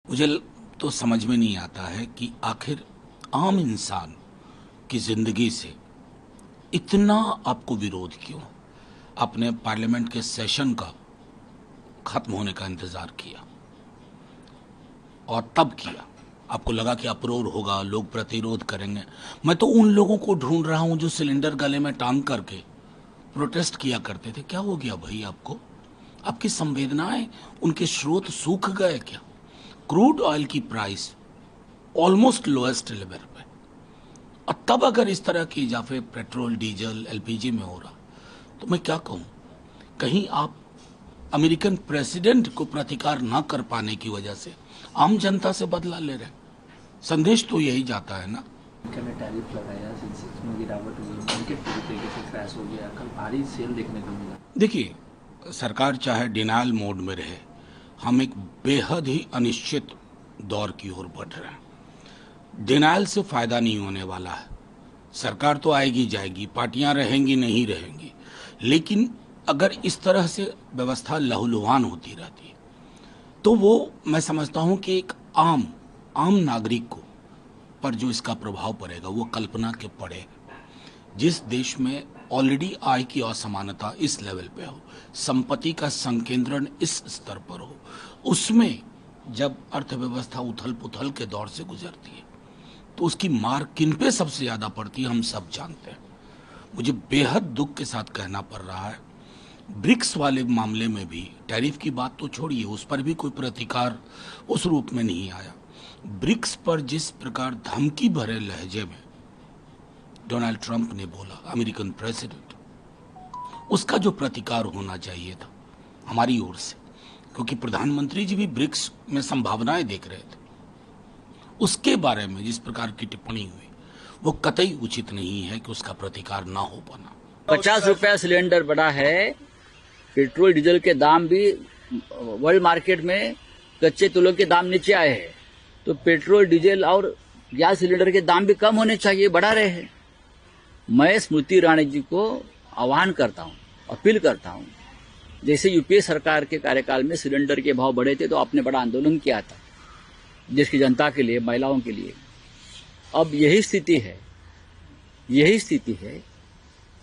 मुझे तो समझ में नहीं आता है कि आखिर आम इंसान की जिंदगी से इतना आपको विरोध क्यों। आपने पार्लियामेंट के सेशन का खत्म होने का इंतजार किया और तब किया, आपको लगा कि अप्रोर होगा, लोग प्रतिरोध करेंगे। मैं तो उन लोगों को ढूंढ रहा हूं जो सिलेंडर गले में टांग करके प्रोटेस्ट किया करते थे। क्या हो गया भाई आपको? आपकी संवेदनाएं, उनके स्रोत सूख गए क्या? क्रूड ऑयल की प्राइस ऑलमोस्ट लोएस्ट लेवल पे, और तब अगर इस तरह के इजाफे पेट्रोल, डीजल, एलपीजी में हो रहा, तो मैं क्या कहूं? कहीं आप अमेरिकन प्रेसिडेंट को प्रतिकार ना कर पाने की वजह से आम जनता से बदला ले रहे? संदेश तो यही जाता है ना। टैरिफ लगाया, सेंसेक्स में गिरावट हुई, मार्केट पूरी तरीके से क्रैश हो गया, कल भारी सेल देखने को मिला। देखिए, सरकार चाहे डिनायल मोड में रहे, हम एक बेहद ही अनिश्चित दौर की ओर बढ़ रहे हैं। डिनायल से फायदा नहीं होने वाला है। सरकार तो आएगी जाएगी, पार्टियां रहेंगी नहीं रहेंगी, लेकिन अगर इस तरह से व्यवस्था लहूलुहान होती रहती है तो वो, मैं समझता हूं कि एक आम नागरिक को पर जो इसका प्रभाव पड़ेगा वो कल्पना के पड़े। जिस देश में ऑलरेडी आय की असमानता इस लेवल पे हो, संपत्ति का संकेंद्रण इस स्तर पर हो, उसमें जब अर्थव्यवस्था उथल पुथल के दौर से गुजरती है तो उसकी मार किन पे सबसे ज्यादा पड़ती है हम सब जानते हैं। मुझे बेहद दुख के साथ कहना पड़ रहा है, ब्रिक्स वाले मामले में भी टैरिफ की बात तो छोड़िए, उस पर भी कोई प्रतिकार उस रूप में नहीं आया। ब्रिक्स पर जिस प्रकार धमकी भरे लहजे में डोनाल्ड ट्रंप ने बोला, अमेरिकन प्रेसिडेंट, उसका जो प्रतिकार होना चाहिए था हमारी ओर से, क्योंकि प्रधानमंत्री जी भी ब्रिक्स में संभावनाएं देख रहे थे, उसके बारे में जिस प्रकार की टिप्पणी हुई वो कतई उचित नहीं है कि उसका प्रतिकार ना हो पाना। 50 रुपया सिलेंडर बढ़ा है। पेट्रोल डीजल के दाम भी वर्ल्ड मार्केट में कच्चे तेलों के दाम नीचे आए हैं, तो पेट्रोल डीजल और गैस सिलेंडर के दाम भी कम होने चाहिए, बढ़ा रहे हैं। मैं स्मृति ईरानी जी को आह्वान करता हूं, अपील करता हूं, जैसे यूपीए सरकार के कार्यकाल में सिलेंडर के भाव बढ़े थे तो आपने बड़ा आंदोलन किया था देश की जनता के लिए, महिलाओं के लिए। अब यही स्थिति है।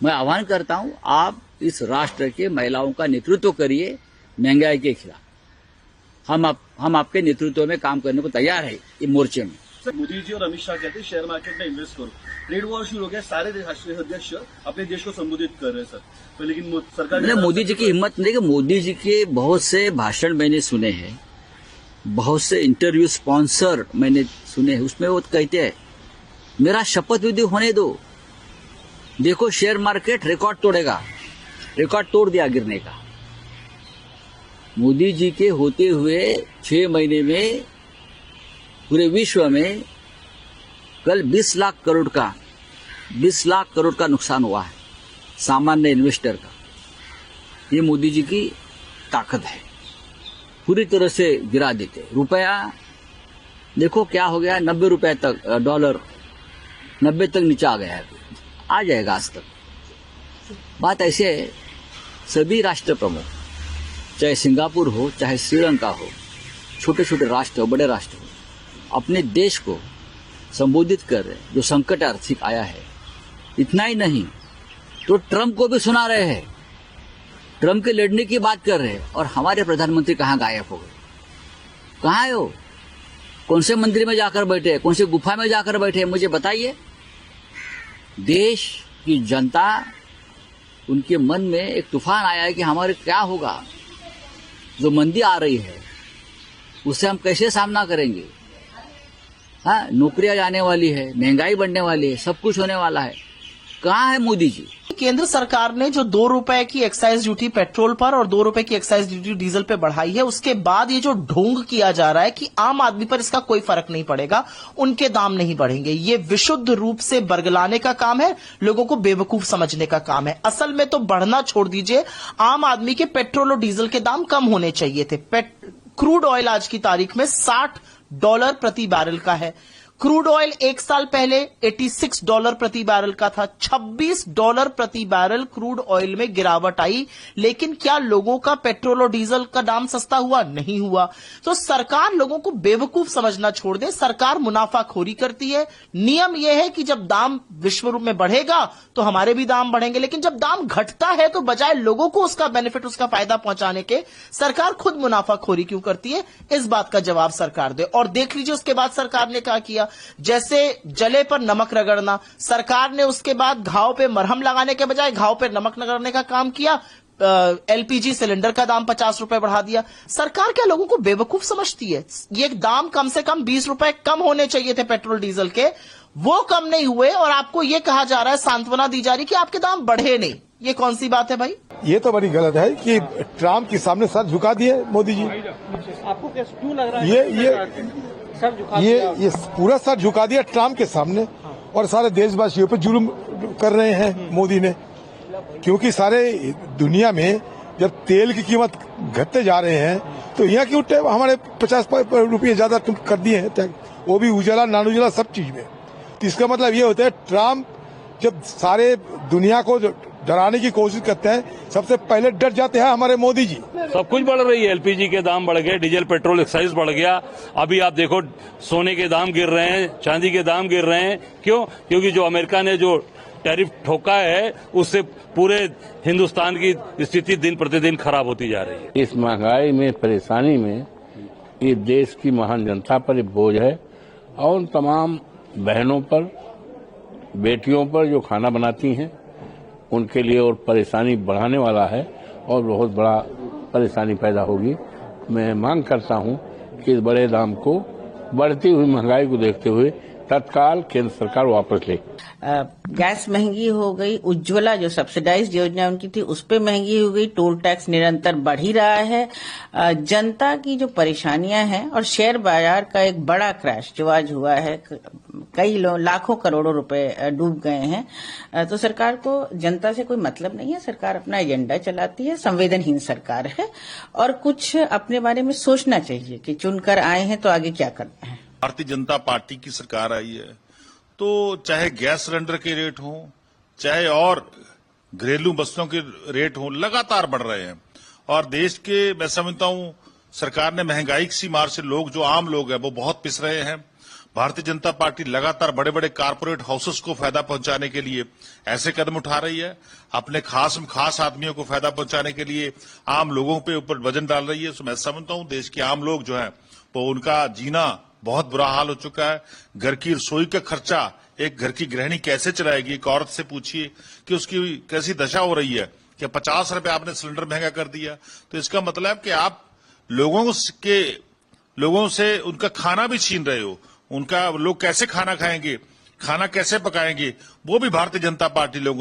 मैं आह्वान करता हूं, आप इस राष्ट्र के महिलाओं का नेतृत्व करिए महंगाई के खिलाफ। हम आपके नेतृत्व में काम करने को तैयार है ये मोर्चे में। मोदी जी और अमित शाह कहते हैं शेयर मार्केट में इन्वेस्ट करो। ट्रेड वॉर शुरू हो गया, सारे राष्ट्रीय अध्यक्ष अपने देश को संबोधित कर रहे हैं सर, तो लेकिन सरकार ने मोदी जी की हिम्मत नहीं। मोदी जी के बहुत से भाषण मैंने सुने हैं, बहुत से इंटरव्यू स्पॉन्सर मैंने सुने हैं, उसमें वो कहते हैं मेरा शपथ विधि होने दो, देखो शेयर मार्केट रिकॉर्ड तोड़ेगा। रिकॉर्ड तोड़ दिया गिरने का। मोदी जी के होते हुए 6 महीने में पूरे विश्व में कल 20 लाख करोड़ का नुकसान हुआ है सामान्य इन्वेस्टर का। ये मोदी जी की ताकत है, पूरी तरह से गिरा देते। रुपया देखो क्या हो गया, 90 रुपए तक, डॉलर 90 तक नीचे आ गया है, आ जाएगा आज तक। बात ऐसे है, सभी राष्ट्र प्रमुख, चाहे सिंगापुर हो चाहे श्रीलंका हो, छोटे छोटे राष्ट्र हो बड़े राष्ट्र हो, अपने देश को संबोधित कर रहे हैं जो संकट आर्थिक आया है। इतना ही नहीं तो ट्रंप को भी सुना रहे हैं, ट्रंप के लड़ने की बात कर रहे हैं। और हमारे प्रधानमंत्री कहाँ गायब हो गए? कहाँ है वो? कौन से मंदिर में जाकर बैठे हैं, कौन से गुफा में जाकर बैठे हैं, मुझे बताइए। देश की जनता, उनके मन में एक तूफान आया है कि हमारे क्या होगा, जो मंदी आ रही है उससे हम कैसे सामना करेंगे। हाँ, नौकरियां जाने वाली है, महंगाई बढ़ने वाली है, सब कुछ होने वाला है। कहाँ है मोदी जी? केंद्र सरकार ने जो 2 रुपए की एक्साइज ड्यूटी पेट्रोल पर और 2 रुपए की एक्साइज ड्यूटी डीजल पे बढ़ाई है, उसके बाद ये जो ढोंग किया जा रहा है कि आम आदमी पर इसका कोई फर्क नहीं पड़ेगा, उनके दाम नहीं बढ़ेंगे, ये विशुद्ध रूप से बरगलाने का काम है, लोगों को बेवकूफ समझने का काम है। असल में तो बढ़ना छोड़ दीजिए, आम आदमी के पेट्रोल और डीजल के दाम कम होने चाहिए थे। क्रूड ऑयल आज की तारीख में $60 प्रति बैरल का है। क्रूड ऑयल एक साल पहले $86 प्रति बैरल का था, $26 प्रति बैरल क्रूड ऑयल में गिरावट आई। लेकिन क्या लोगों का पेट्रोल और डीजल का दाम सस्ता हुआ? नहीं हुआ। तो सरकार लोगों को बेवकूफ समझना छोड़ दे। सरकार मुनाफाखोरी करती है। नियम यह है कि जब दाम विश्व रूप में बढ़ेगा तो हमारे भी दाम बढ़ेंगे, लेकिन जब दाम घटता है तो बजाय लोगों को उसका बेनिफिट, उसका फायदा पहुंचाने के, सरकार खुद मुनाफाखोरी क्यों करती है? इस बात का जवाब सरकार दे। और देख लीजिए उसके बाद सरकार ने क्या किया। जैसे जले पर नमक रगड़ना, सरकार ने उसके बाद घाव पे मरहम लगाने के बजाय घाव पे नमक रगड़ने का काम किया। एलपीजी सिलेंडर का दाम 50 रुपए बढ़ा दिया। सरकार क्या लोगों को बेवकूफ समझती है? ये दाम कम से कम 20 रुपए कम होने चाहिए थे पेट्रोल डीजल के, वो कम नहीं हुए और आपको ये कहा जा रहा है, सांत्वना दी जा रही कि आपके दाम बढ़े नहीं। ये कौन सी बात है भाई? ये तो बड़ी गलत है कि ट्रम्प के सामने सर झुका दिए मोदी जी। आपको क्यों लग रहा है सर झुका ये पूरा सर झुका दिया ट्रम्प के सामने, और सारे देशवासियों पर जुल्म कर रहे हैं मोदी ने। क्योंकि सारे दुनिया में जब तेल की कीमत घटते जा रहे हैं तो यहाँ क्यों हमारे 50 रुपये ज्यादा तुम कर दिए हैं, वो भी उजाला नान उजाला सब चीज में। तो इसका मतलब ये होता है ट्रम्प जब सारे दुनिया को डराने की कोशिश करते हैं, सबसे पहले डर जाते हैं हमारे मोदी जी। सब कुछ बढ़ रही है, एलपीजी के दाम बढ़ गए, डीजल पेट्रोल एक्साइज बढ़ गया। अभी आप देखो सोने के दाम गिर रहे हैं, चांदी के दाम गिर रहे हैं। क्यों? क्योंकि जो अमेरिका ने जो टैरिफ ठोका है उससे पूरे हिंदुस्तान की स्थिति दिन प्रतिदिन खराब होती जा रही है। इस महंगाई में, परेशानी में ये देश की महान जनता पर एक बोझ है, और तमाम बहनों पर, बेटियों पर जो खाना बनाती हैं उनके लिए और परेशानी बढ़ाने वाला है और बहुत बड़ा परेशानी पैदा होगी। मैं मांग करता हूं कि इस बड़े दाम को, बढ़ती हुई महंगाई को देखते हुए तत्काल केंद्र सरकार वापस ले। गैस महंगी हो गई, उज्ज्वला जो सब्सिडाइज्ड योजना उनकी थी उस पे महंगी हो गई, टोल टैक्स निरंतर बढ़ ही रहा है। जनता की जो परेशानियां हैं और शेयर बाजार का एक बड़ा क्रैश जो आज हुआ है, कई लाखों करोड़ों रुपए डूब गए हैं। तो सरकार को जनता से कोई मतलब नहीं है। सरकार अपना एजेंडा चलाती है, संवेदनहीन सरकार है, और कुछ अपने बारे में सोचना चाहिए कि चुनकर आए हैं तो आगे क्या करना है। भारतीय जनता पार्टी की सरकार आई है तो चाहे गैस सिलेंडर के रेट हो, चाहे और घरेलू वस्तुओं के रेट हो, लगातार बढ़ रहे हैं। और देश के, मैं समझता हूं, सरकार ने महंगाई की मार से लोग, जो आम लोग हैं, वो बहुत पिस रहे हैं। भारतीय जनता पार्टी लगातार बड़े बड़े कारपोरेट हाउसेस को फायदा पहुंचाने के लिए ऐसे कदम उठा रही है। अपने खास आदमियों को फायदा पहुंचाने के लिए आम लोगों पे ऊपर वजन डाल रही है। तो मैं समझता हूं देश के आम लोग जो है वो, उनका जीना बहुत बुरा हाल हो चुका है। घर की रसोई का खर्चा एक घर की गृहिणी कैसे चलाएगी? एक औरत से पूछिए कि उसकी कैसी दशा हो रही है कि 50 रुपए आपने सिलेंडर महंगा कर दिया। तो इसका मतलब कि आप लोगों से उनका खाना भी छीन रहे हो। उनका लोग कैसे खाना खाएंगे, खाना कैसे पकाएंगे, वो भी भारतीय जनता पार्टी लोगों